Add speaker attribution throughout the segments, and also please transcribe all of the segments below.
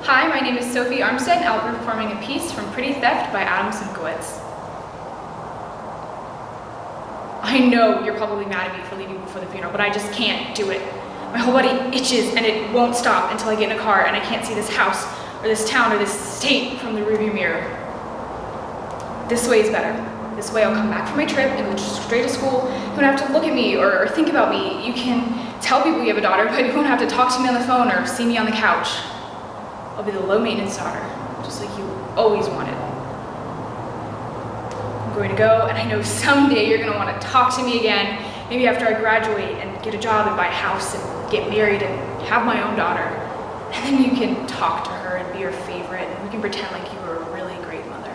Speaker 1: Hi, my name is Sophie Armstead, and I'll be performing a piece from Pretty Theft by Adam Simkowitz. I know you're probably mad at me for leaving before the funeral, but I just can't do it. My whole body itches and it won't stop until I get in a car and I can't see this house or this town or this state from the rearview mirror. This way is better. This way I'll come back from my trip and go straight to school. You won't have to look at me or think about me. You can tell people you have a daughter, but you won't have to talk to me on the phone or see me on the couch. I'll be the low-maintenance daughter, just like you always wanted. I'm going to go, and I know someday you're going to want to talk to me again, maybe after I graduate and get a job and buy a house and get married and have my own daughter. And then you can talk to her and be her favorite, and we can pretend like you were a really great mother.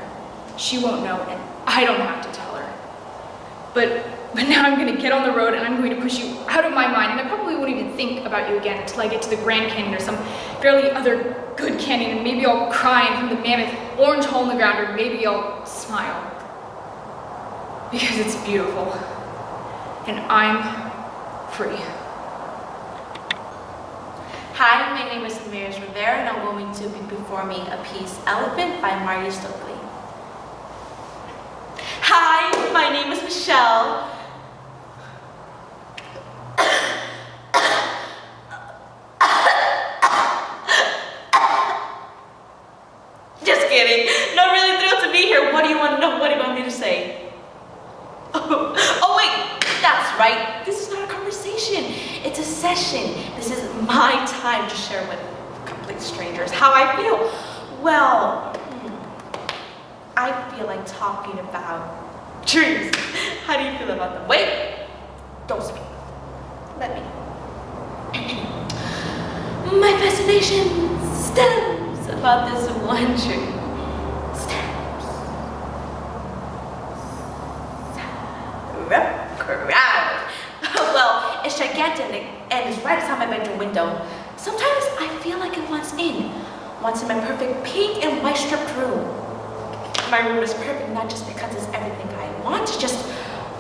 Speaker 1: She won't know, and I don't have to tell her. But now I'm going to get on the road and I'm going to push you out of my mind, and I probably won't even think about you again until I get to the Grand Canyon or some fairly other good canyon, and maybe I'll cry from the mammoth orange hole in the ground, or maybe I'll smile. Because it's beautiful. And I'm free.
Speaker 2: Hi, my name is Amiris Rivera, and I'm going to be performing a piece, Elephant by Marty Stokely. Hi, my name is Michelle. Just kidding. No, really thrilled to be here. What do you want to know? What do you want me to say? Oh wait, that's right. This is not a conversation. It's a session. This is my time to share with complete strangers how I feel. Well, I feel like talking about trees. How do you feel about them? Wait, don't speak. Let me. My fascination stems about this one tree. Stems. Crowd. Well, it's gigantic and it's right outside my bedroom window. Sometimes I feel like it wants in my perfect pink and white stripped room. My room is perfect not just because it's everything I want, it's just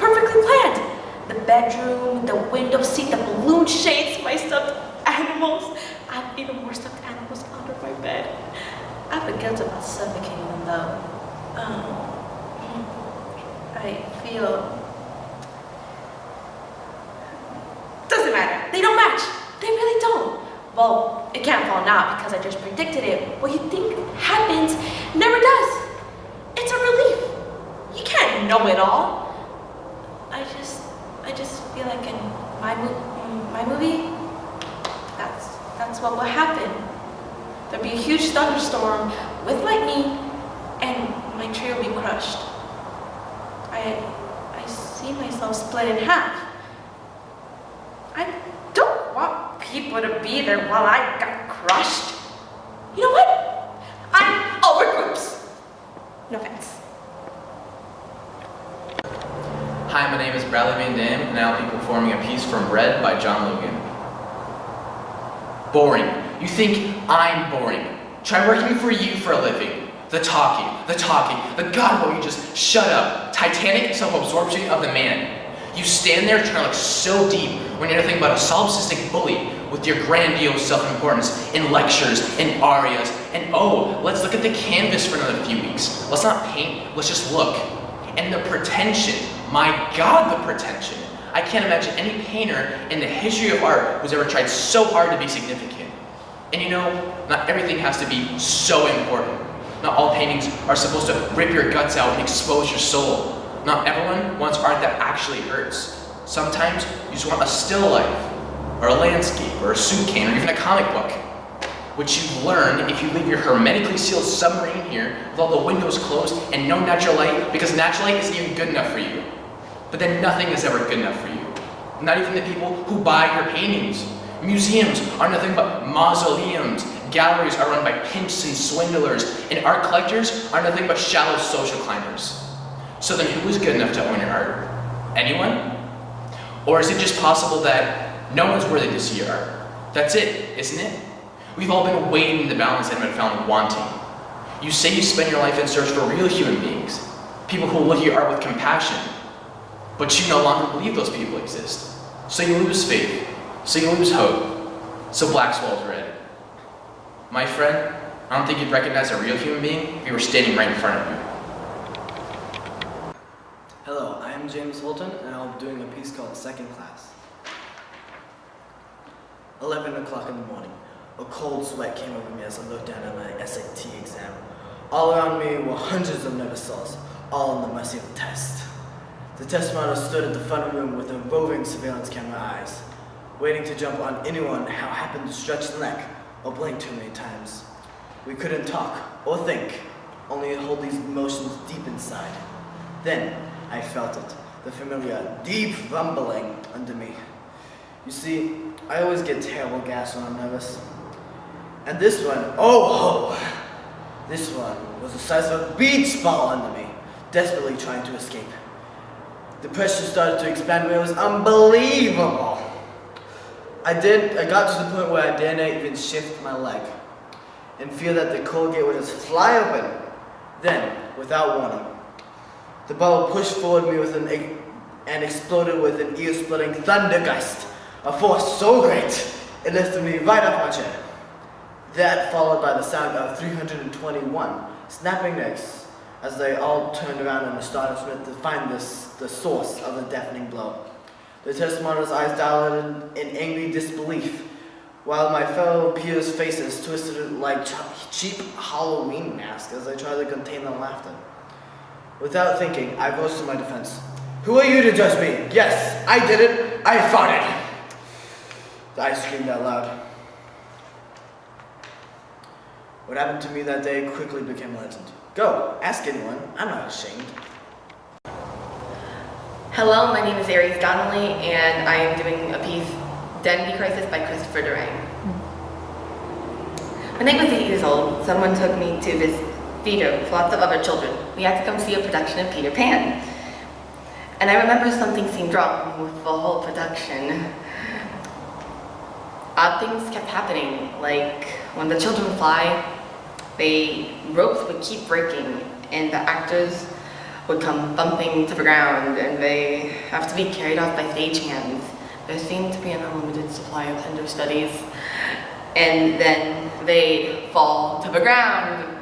Speaker 2: perfectly planned. The bedroom, the window seat, the balloon shades, my stuffed animals. I have even more stuffed animals under my bed. I have a guilt about suffocating them though. I feel... Doesn't matter. They don't match. They really don't. Well, it can't fall now because I just predicted it. What you think happens never does. It's a relief. You can't know it all. I just feel like in my movie, that's what will happen. There'll be a huge thunderstorm with lightning, and my tree will be crushed. I see myself split in half. I don't want people to be there while I got crushed. You know what? I'm over groups. No offense.
Speaker 3: Hi, my name is Bradley Van Dam, and I'll be performing a piece from Red by John Logan. Boring. You think I'm boring. Try working for you for a living. The talking. The God, will you just shut up? Titanic self-absorption of the man. You stand there trying to look so deep when you're nothing but a solipsistic bully with your grandiose self-importance in lectures and arias. And oh, let's look at the canvas for another few weeks. Let's not paint, let's just look. And the pretension, my God, the pretension. I can't imagine any painter in the history of art who's ever tried so hard to be significant. And you know, not everything has to be so important. Not all paintings are supposed to rip your guts out and expose your soul. Not everyone wants art that actually hurts. Sometimes you just want a still life, or a landscape, or a soup can, or even a comic book. Which you learn if you leave your hermetically sealed submarine here with all the windows closed and no natural light, because natural light isn't even good enough for you. But then nothing is ever good enough for you. Not even the people who buy your paintings. Museums are nothing but mausoleums. Galleries are run by pimps and swindlers, and art collectors are nothing but shallow social climbers. So then who is good enough to own your art? Anyone? Or is it just possible that no one's worthy to see your art? That's it, isn't it? We've all been waiting in the balance and been found wanting. You say you spend your life in search for real human beings, people who look at your art with compassion, but you no longer believe those people exist. So you lose faith, so you lose hope, so black swallows red. My friend, I don't think you'd recognize a real human being if he were standing right in front of you.
Speaker 4: Hello, I am James Holton, and I'll be doing a piece called Second Class. 11 o'clock in the morning. A cold sweat came over me as I looked down at my SAT exam. All around me were hundreds of nervous souls, all in the mercy of the test. The test monitor stood at the front of the room with a roving surveillance camera eyes, waiting to jump on anyone who happened to stretch the neck or blink too many times. We couldn't talk or think, only hold these emotions deep inside. Then I felt it, the familiar deep rumbling under me. You see, I always get terrible gas when I'm nervous. And this one, oh ho! This one was the size of a beach ball under me, desperately trying to escape. The pressure started to expand me. It was unbelievable. I got to the point where I dare not even shift my leg, and feel that the cold gate would just fly open. Then, without warning, the bubble pushed forward me with and exploded with an ear-splitting thundergust, a force so great it lifted me right off my chair. That followed by the sound of 321 snapping necks as they all turned around in astonishment to find the source of the deafening blow. The test monitor's eyes dilated in angry disbelief, while my fellow peers' faces twisted like cheap Halloween masks as I tried to contain the laughter. Without thinking, I rose to my defense. Who are you to judge me? Yes, I did it. I farted. I screamed out loud. What happened to me that day quickly became legend. Go, ask anyone. I'm not ashamed.
Speaker 5: Hello, my name is Aries Donnelly, and I am doing a piece, Identity Crisis by Christopher Durang. When I was 8 years old, someone took me to this theater with lots of other children. We had to come see a production of Peter Pan. And I remember something seemed wrong with the whole production. Odd things kept happening, like when the children fly, ropes would keep breaking, and the actors would come bumping to the ground, and they have to be carried off by stagehands. There seemed to be an unlimited supply of understudies, and then they fall to the ground,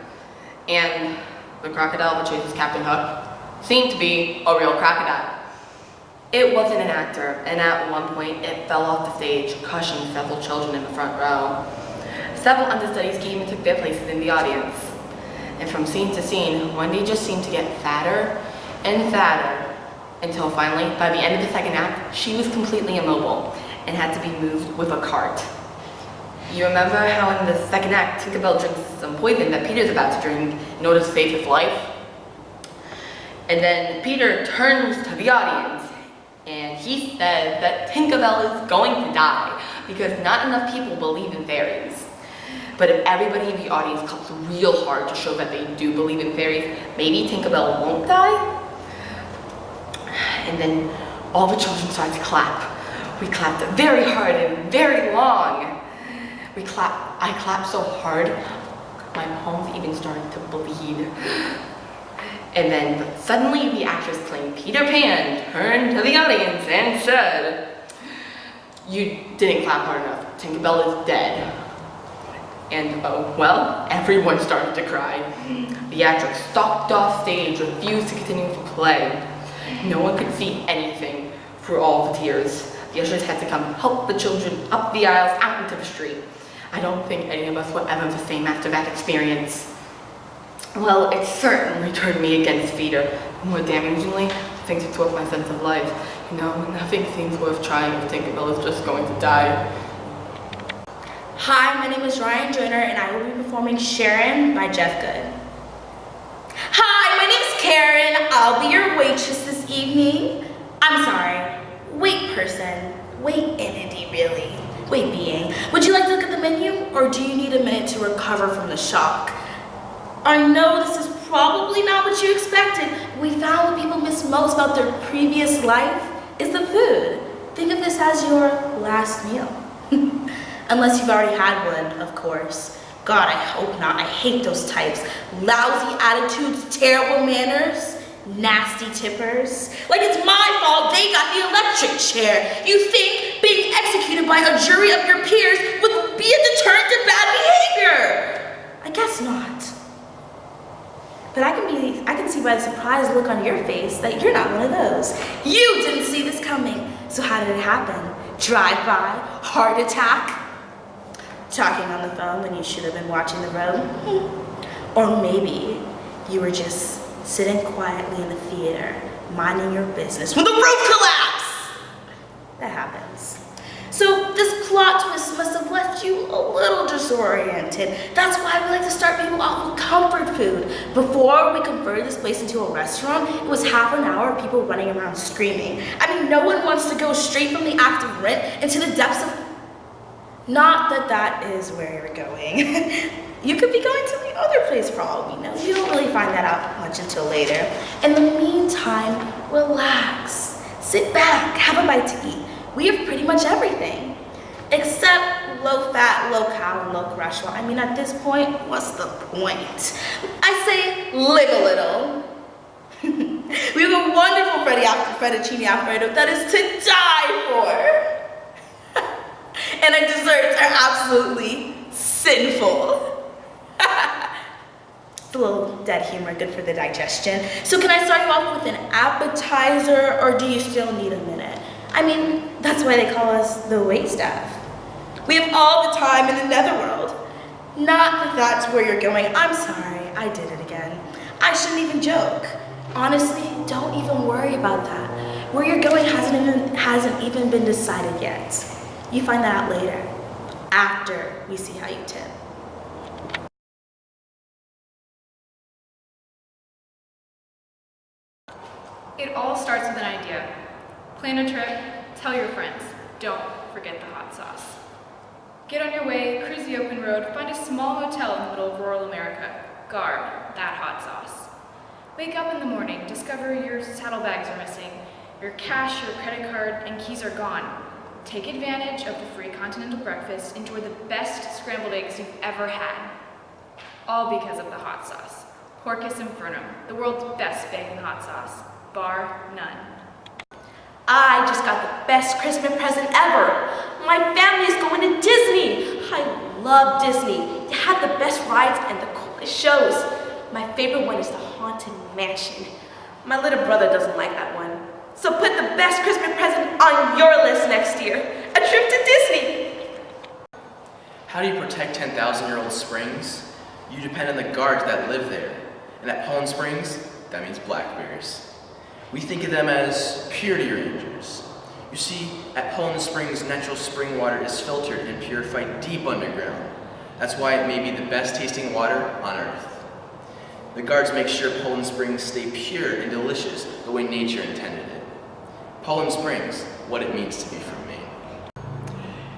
Speaker 5: and the crocodile that chases Captain Hook seemed to be a real crocodile. It wasn't an actor, and at one point it fell off the stage, crushing several children in the front row. Several understudies came and took their places in the audience. And from scene to scene, Wendy just seemed to get fatter and fatter, until finally, by the end of the second act, she was completely immobile and had to be moved with a cart. You remember how in the second act, Tinkerbell drinks some poison that Peter's about to drink in order to save his life? And then Peter turns to the audience and he says that Tinkerbell is going to die because not enough people believe in fairies. But if everybody in the audience claps real hard to show that they do believe in fairies, maybe Tinkerbell won't die? And then all the children started to clap. We clapped very hard and very long. I clapped so hard, my palms even started to bleed. And then suddenly the actress playing Peter Pan turned to the audience and said, "You didn't clap hard enough. Tinkerbell is dead." And oh, well, everyone started to cry. The actress stalked off stage, refused to continue to play. No one could see anything through all the tears. The ushers had to come help the children up the aisles out into the street. I don't think any of us were ever the same after that experience. Well, it certainly turned me against theater. More damagingly, things it took my sense of life. You know, nothing seems worth trying if Tinkerbell is just going to die.
Speaker 6: Hi, my name is Ryan Joyner, and I will be performing Sharon by Jeff Good. Hi, my name is Karen. I'll be your waitress this evening. I'm sorry, wait person. Wait entity, really. Wait being. Would you like to look at the menu, or do you need a minute to recover from the shock? I know this is probably not what you expected. We found what people miss most about their previous life is the food. Think of this as your last meal. Unless you've already had one, of course. God, I hope not. I hate those types. Lousy attitudes, terrible manners, nasty tippers. Like it's my fault they got the electric chair. You think being executed by a jury of your peers would be a deterrent to bad behavior? I guess not. But I can see by the surprised look on your face that you're not one of those. You didn't see this coming. So how did it happen? Drive-by? Heart attack? Talking on the phone when you should have been watching the road? Or maybe you were just sitting quietly in the theater, minding your business when the roof collapsed! That happens. So this plot twist must have left you a little disoriented. That's why we like to start people off with comfort food. Before we converted this place into a restaurant, it was half an hour of people running around screaming. I mean, no one wants to go straight from the act of rent into the depths of... Not that that is where you're going. You could be going to the other place for all we know. You don't really find that out much until later. In the meantime, relax. Sit back, have a bite to eat. We have pretty much everything. Except low fat, low cal, and low cholesterol. I mean, at this point, what's the point? I say live a little. We have a wonderful fettuccine alfredo that is to die for. And our desserts are absolutely sinful. It's a little dead humor, good for the digestion. So can I start you off with an appetizer, or do you still need a minute? I mean, that's why they call us the wait staff. We have all the time in the netherworld. Not that that's where you're going. I'm sorry, I did it again. I shouldn't even joke. Honestly, don't even worry about that. Where you're going hasn't even been decided yet. You find that out later, after we see how you tip.
Speaker 1: It all starts with an idea. Plan a trip, tell your friends. Don't forget the hot sauce. Get on your way, cruise the open road, find a small hotel in the middle of rural America. Guard that hot sauce. Wake up in the morning, discover your saddlebags are missing, your cash, your credit card, and keys are gone. Take advantage of the free continental breakfast, enjoy the best scrambled eggs you've ever had. All because of the hot sauce. Porcus Infernum, the world's best bacon hot sauce. Bar none.
Speaker 2: I just got the best Christmas present ever. My family's going to Disney. I love Disney. They have the best rides and the coolest shows. My favorite one is the Haunted Mansion. My little brother doesn't like that one. So put the best Christmas present on your list next year. A trip to Disney.
Speaker 3: How do you protect 10,000-year-old springs? You depend on the guards that live there. And at Poland Springs, that means blackberries. We think of them as purity rangers. You see, at Poland Springs, natural spring water is filtered and purified deep underground. That's why it may be the best tasting water on earth. The guards make sure Poland Springs stay pure and delicious the way nature intended it. Poland Springs, what it means to be from Maine.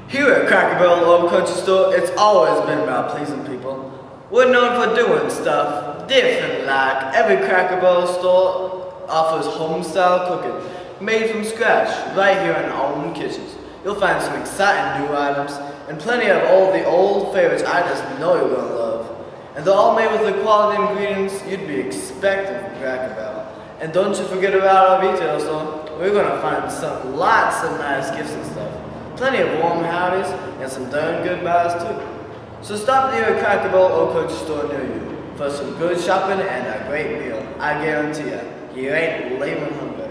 Speaker 4: Here at Cracker Barrel Old Country Store, it's always been about pleasing people. We're known for doing stuff different, like every Cracker Barrel store offers home-style cooking, made from scratch, right here in our own kitchens. You'll find some exciting new items, and plenty of all the old favorites I just know you're gonna love. And they're all made with the quality ingredients you'd be expecting from Cracker Barrel. And don't you forget about our retail store. We're gonna find lots of nice gifts and stuff. Plenty of warm howdies, and some darn good buys too. So stop near a Cracker Barrel or Country Store near you for some good shopping and a great meal. I guarantee you ain't leaving hungry.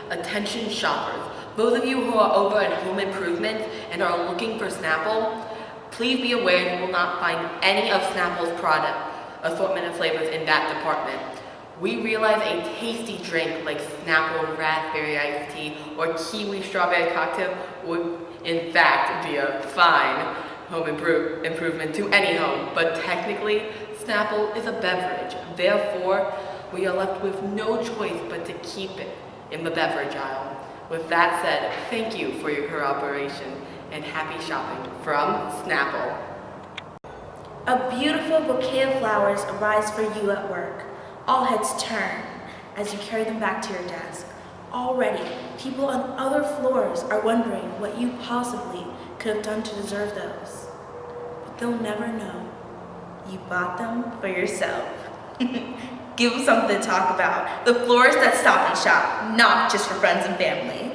Speaker 5: Attention shoppers, those of you who are over in home improvement and are looking for Snapple, please be aware you will not find any of Snapple's product assortment of flavors in that department. We realize a tasty drink like Snapple raspberry iced tea or kiwi strawberry cocktail would in fact be a fine home improvement to any home, but technically Snapple is a beverage. Therefore, we are left with no choice but to keep it in the beverage aisle. With that said, thank you for your cooperation and happy shopping from Snapple.
Speaker 6: A beautiful bouquet of flowers arrives for you at work. All heads turn as you carry them back to your desk. Already, people on other floors are wondering what you possibly could have done to deserve those. But they'll never know. You bought them for yourself. Give them something to talk about. The florist that Stop and Shop, not just for friends and family.